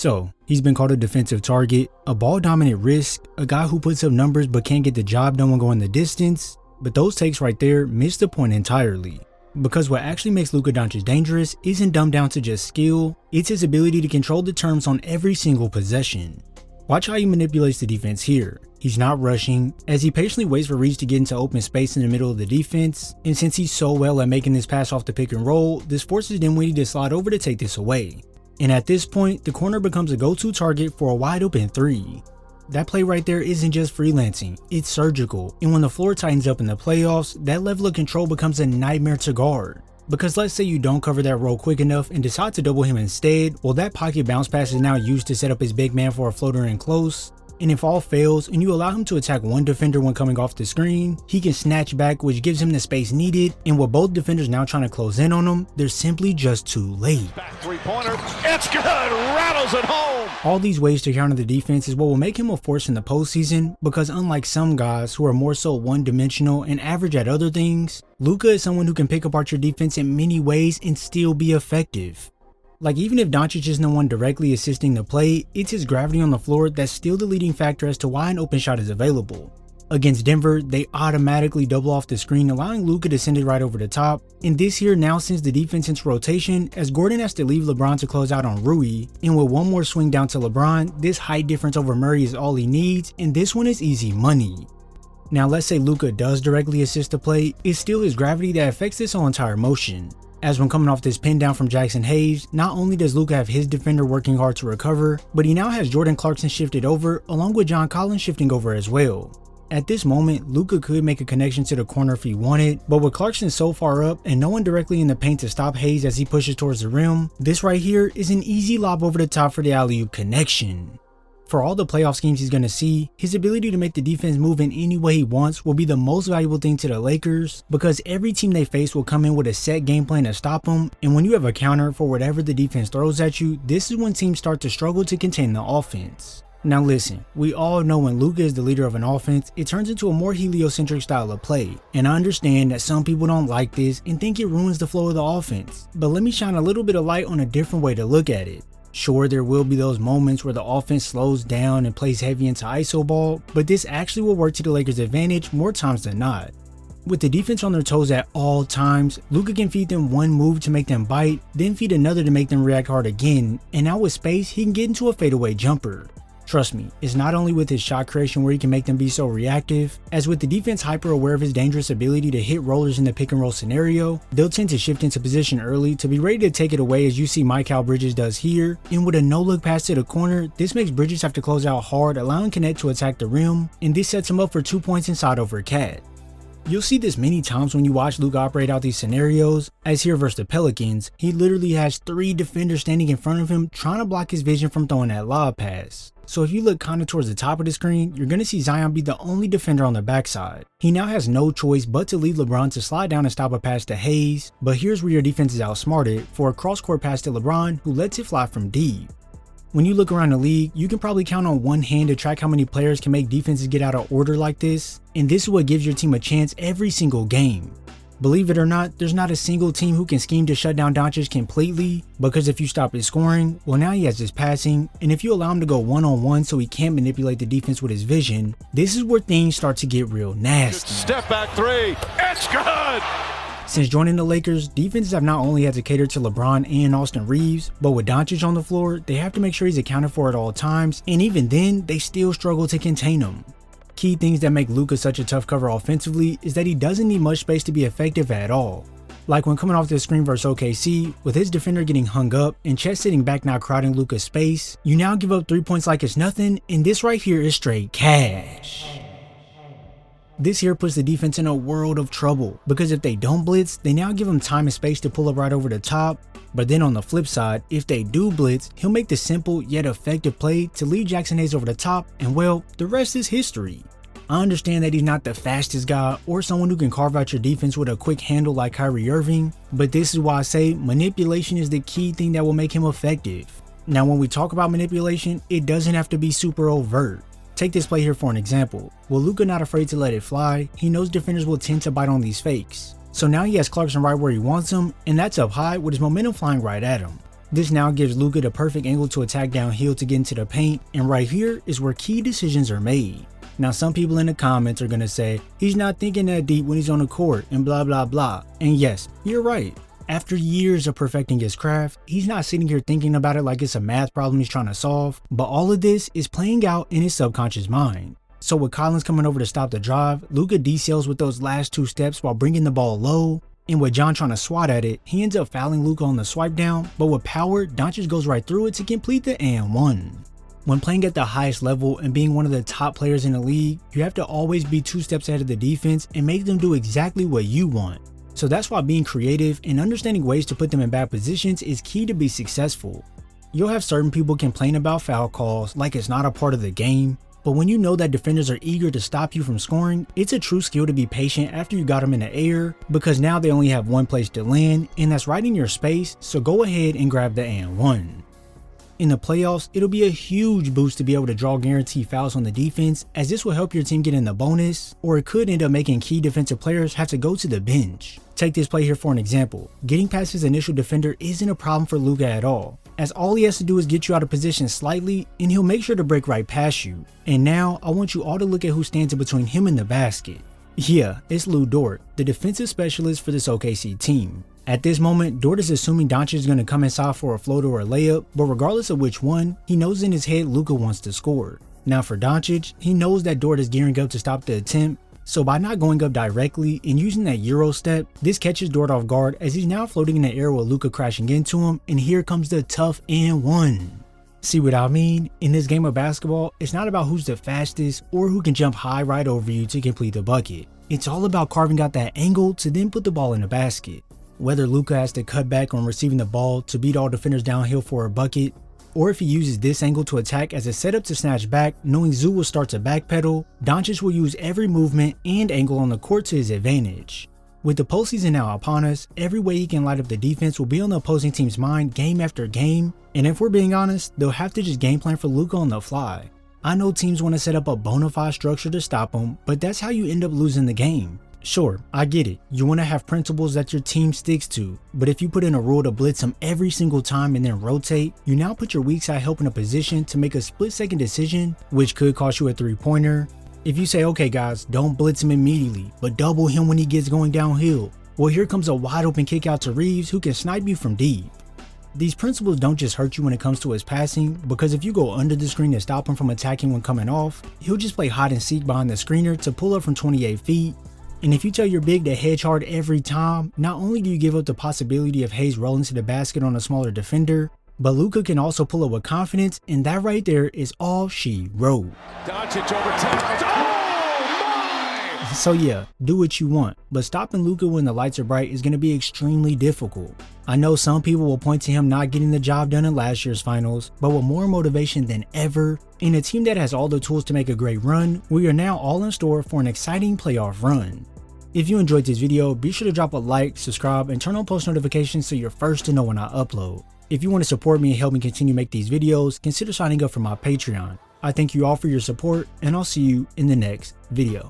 So, he's been called a defensive target, a ball-dominant risk, a guy who puts up numbers but can't get the job done when going the distance, but those takes right there miss the point entirely. Because what actually makes Luka Doncic dangerous isn't dumbed down to just skill, it's his ability to control the terms on every single possession. Watch how he manipulates the defense here. He's not rushing, as he patiently waits for Reach to get into open space in the middle of the defense, and since he's so well at making this pass off the pick and roll, this forces Dinwiddie to slide over to take this away. And at this point, the corner becomes a go-to target for a wide open 3. That play right there isn't just freelancing, it's surgical, and when the floor tightens up in the playoffs, that level of control becomes a nightmare to guard. Because let's say you don't cover that roll quick enough and decide to double him instead, well, that pocket bounce pass is now used to set up his big man for a floater in close, and if all fails and you allow him to attack one defender when coming off the screen, he can snatch back, which gives him the space needed, and with both defenders now trying to close in on him, they're simply just too late. Back three-pointer, it's good, rattles it home! All these ways to counter the defense is what will make him a force in the postseason, because unlike some guys who are more so one-dimensional and average at other things, Luka is someone who can pick apart your defense in many ways and still be effective. Like, even if Doncic isn't the one directly assisting the play, it's his gravity on the floor that's still the leading factor as to why an open shot is available. Against Denver, they automatically double off the screen, allowing Luka to send it right over the top, and this here now sends the defense into rotation as Gordon has to leave LeBron to close out on Rui, and with one more swing down to LeBron, this height difference over Murray is all he needs, and this one is easy money. Now let's say Luka does directly assist the play, it's still his gravity that affects this whole entire motion. As when coming off this pin down from Jackson Hayes, not only does Luka have his defender working hard to recover, but he now has Jordan Clarkson shifted over along with John Collins shifting over as well. At this moment, Luka could make a connection to the corner if he wanted, but with Clarkson so far up and no one directly in the paint to stop Hayes as he pushes towards the rim, this right here is an easy lob over the top for the alley-oop connection. For all the playoff schemes he's going to see, his ability to make the defense move in any way he wants will be the most valuable thing to the Lakers, because every team they face will come in with a set game plan to stop them, and when you have a counter for whatever the defense throws at you, this is when teams start to struggle to contain the offense. Now listen, we all know when Luka is the leader of an offense, it turns into a more heliocentric style of play, and I understand that some people don't like this and think it ruins the flow of the offense, but let me shine a little bit of light on a different way to look at it. Sure, there will be those moments where the offense slows down and plays heavy into ISO ball, but this actually will work to the Lakers' advantage more times than not. With the defense on their toes at all times, Luka can feed them one move to make them bite, then feed another to make them react hard again, and now with space, he can get into a fadeaway jumper. Trust me, it's not only with his shot creation where he can make them be so reactive, as with the defense hyper aware of his dangerous ability to hit rollers in the pick and roll scenario, they'll tend to shift into position early to be ready to take it away, as you see Mikal Bridges does here, and with a no-look pass to the corner, this makes Bridges have to close out hard, allowing Connect to attack the rim, and this sets him up for 2 points inside over Cat. You'll see this many times when you watch Luka operate out these scenarios, as here versus the Pelicans, he literally has 3 defenders standing in front of him trying to block his vision from throwing that lob pass. So if you look kinda towards the top of the screen, you're gonna see Zion be the only defender on the backside. He now has no choice but to leave LeBron to slide down and stop a pass to Hayes, but here's where your defense is outsmarted for a cross-court pass to LeBron, who lets it fly from deep. When you look around the league, you can probably count on one hand to track how many players can make defenses get out of order like this, and this is what gives your team a chance every single game. Believe it or not, there's not a single team who can scheme to shut down Doncic completely, because if you stop his scoring, well now he has his passing, and if you allow him to go one-on-one so he can't manipulate the defense with his vision, this is where things start to get real nasty. Step back three, it's good! Since joining the Lakers, defenses have not only had to cater to LeBron and Austin Reeves, but with Doncic on the floor, they have to make sure he's accounted for at all times, and even then, they still struggle to contain him. Key things that make Luka such a tough cover offensively is that he doesn't need much space to be effective at all. Like when coming off the screen versus OKC, with his defender getting hung up and Chet sitting back now crowding Luka's space, you now give up 3 points like it's nothing, and this right here is straight cash. This here puts the defense in a world of trouble, because if they don't blitz, they now give him time and space to pull up right over the top, but then on the flip side, if they do blitz, he'll make the simple yet effective play to lead Jackson Hayes over the top, and well, the rest is history. I understand that he's not the fastest guy or someone who can carve out your defense with a quick handle like Kyrie Irving, but this is why I say manipulation is the key thing that will make him effective. Now when we talk about manipulation, it doesn't have to be super overt. Take this play here for an example. With Luka not afraid to let it fly, he knows defenders will tend to bite on these fakes. So now he has Clarkson right where he wants him, and that's up high with his momentum flying right at him. This now gives Luka the perfect angle to attack downhill to get into the paint, and right here is where key decisions are made. Now some people in the comments are gonna say, he's not thinking that deep when he's on the court and blah blah blah, and yes, you're right. After years of perfecting his craft, he's not sitting here thinking about it like it's a math problem he's trying to solve, but all of this is playing out in his subconscious mind. So with Collins coming over to stop the drive, Luka decels with those last 2 steps while bringing the ball low, and with John trying to swat at it, he ends up fouling Luka on the swipe down, but with power, Doncic goes right through it to complete the and one. When playing at the highest level and being one of the top players in the league, you have to always be 2 steps ahead of the defense and make them do exactly what you want. So that's why being creative and understanding ways to put them in bad positions is key to be successful. You'll have certain people complain about foul calls like it's not a part of the game, but when you know that defenders are eager to stop you from scoring, it's a true skill to be patient after you got them in the air, because now they only have one place to land, and that's right in your space, so go ahead and grab the and one. In the playoffs, it'll be a huge boost to be able to draw guaranteed fouls on the defense, as this will help your team get in the bonus, or it could end up making key defensive players have to go to the bench. Take this play here for an example. Getting past his initial defender isn't a problem for Luka at all, as all he has to do is get you out of position slightly and he'll make sure to break right past you. And now I want you all to look at who stands in between him and the basket. Yeah, it's Lu Dort, the defensive specialist for this OKC team. At this moment, Dort is assuming Doncic is going to come inside for a floater or a layup, but regardless of which one, he knows in his head Luka wants to score. Now for Doncic, he knows that Dort is gearing up to stop the attempt, so by not going up directly and using that Euro step, this catches Dort off guard as he's now floating in the air with Luka crashing into him, and here comes the tough and one. See what I mean? In this game of basketball, it's not about who's the fastest or who can jump high right over you to complete the bucket. It's all about carving out that angle to then put the ball in the basket. Whether Luka has to cut back on receiving the ball to beat all defenders downhill for a bucket, or if he uses this angle to attack as a setup to snatch back, knowing Zoo will start to backpedal, Doncic will use every movement and angle on the court to his advantage. With the postseason now upon us, every way he can light up the defense will be on the opposing team's mind game after game, and if we're being honest, they'll have to just game plan for Luka on the fly. I know teams want to set up a bona fide structure to stop him, but that's how you end up losing the game. Sure, I get it, you want to have principles that your team sticks to, but if you put in a rule to blitz him every single time and then rotate, you now put your weak side help in a position to make a split-second decision, which could cost you a 3-pointer. If you say, okay guys, don't blitz him immediately, but double him when he gets going downhill, well here comes a wide open kick out to Reeves who can snipe you from deep. These principles don't just hurt you when it comes to his passing, because if you go under the screen to stop him from attacking when coming off, he'll just play hide and seek behind the screener to pull up from 28 feet. And if you tell your big to hedge hard every time, not only do you give up the possibility of Hayes rolling to the basket on a smaller defender, but Luka can also pull up with confidence, and that right there is all she wrote. Doncic over top. Oh my! So yeah, do what you want, but stopping Luka when the lights are bright is going to be extremely difficult. I know some people will point to him not getting the job done in last year's finals, but with more motivation than ever, in a team that has all the tools to make a great run, we are now all in store for an exciting playoff run. If you enjoyed this video, be sure to drop a like, subscribe, and turn on post notifications so you're first to know when I upload. If you want to support me and help me continue to make these videos, consider signing up for my Patreon. I thank you all for your support, and I'll see you in the next video.